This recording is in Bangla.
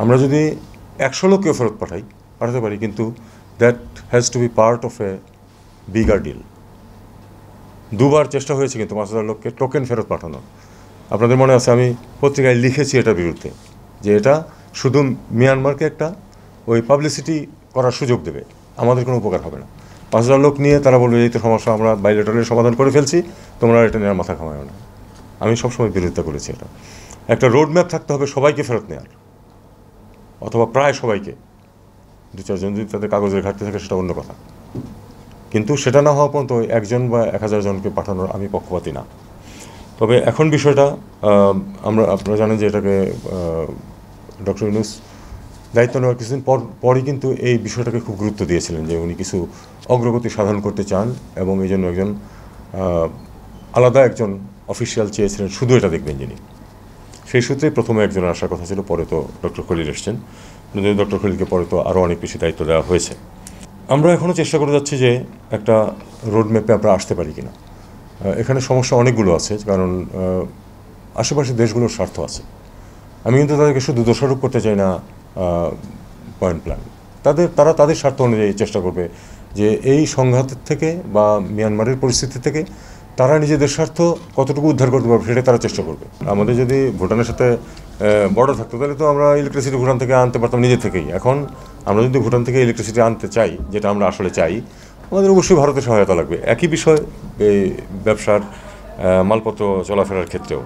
আমরা যদি 100 লোককেও ফেরত পাঠাতে পারি, কিন্তু that has to be part of a bigger deal. দুবার চেষ্টা হয়েছে কিন্তু 5,000 লোককে টোকেন ফেরত পাঠানো। আপনাদের মনে আছে আমি পত্রিকায় লিখেছি এটার বিরুদ্ধে, যে এটা শুধু মিয়ানমারকে একটা ওই পাবলিসিটি করার সুযোগ দেবে, আমাদের কোনো উপকার হবে না। 5,000 লোক নিয়ে তারা বলবে এই তো সমস্যা, আমরা বাইলেটারালি সমাধান করে ফেলছি, তোমরা এটা নিয়ে মাথা ঘামায় না। আমি সবসময় বিরোধিতা করেছি এটা। একটা রোড ম্যাপ থাকতে হবে সবাইকে ফেরত নেওয়ার, অথবা প্রায় সবাইকে। 2-4 জন যদি তাদের কাগজের ঘাটতি থাকে সেটা অন্য কথা, কিন্তু সেটা না হওয়া পর্যন্ত 1 জন বা 1000 জনকে পাঠানোর আমি পক্ষপাতী না। তবে এখন বিষয়টা আপনারা জানেন যে এটাকে ডক্টর ইউনূস দায়িত্ব নেওয়ার কিছুদিন পরই কিন্তু এই বিষয়টাকে খুব গুরুত্ব দিয়েছিলেন, যে উনি কিছু অগ্রগতি সাধন করতে চান এবং এই জন্য আলাদা একজন অফিসিয়াল চেয়েছিলেন, শুধু এটা দেখবেন যিনি। সেই সূত্রেই প্রথমে একজনের আসার কথা ছিল, পরে তো ডক্টর খলিল এসছেন। ডক্টর খলিলকে পরে তো আরও অনেক বেশি দায়িত্ব দেওয়া হয়েছে। আমরা এখনও চেষ্টা করে যাচ্ছি যে একটা রোডম্যাপে আমরা আসতে পারি কিনা। এখানে সমস্যা অনেকগুলো আছে, কারণ আশেপাশের দেশগুলোর স্বার্থ আছে। আমি কিন্তু তাদেরকে শুধু দোষারোপ করতে চাই না পয়েন্ট প্ল্যান। তারা তাদের স্বার্থ অনুযায়ী চেষ্টা করবে যে এই সংঘাতের থেকে বা মিয়ানমারের পরিস্থিতি থেকে তারা নিজেদের স্বার্থ কতটুকু উদ্ধার করতে পারবে সেটাই তারা চেষ্টা করবে। আমাদের যদি ভুটানের সাথে বর্ডার থাকতো তাহলে তো আমরা ইলেকট্রিসিটি ভুটান থেকে আনতে পারতাম নিজে থেকেই। এখন আমরা যদি ভুটান থেকে ইলেকট্রিসিটি আনতে চাই, যেটা আমরা আসলে চাই, আমাদের অবশ্যই ভারতের সহায়তা লাগবে। একই বিষয় এই ব্যবসার মালপত্র চলাফেরার ক্ষেত্রেও।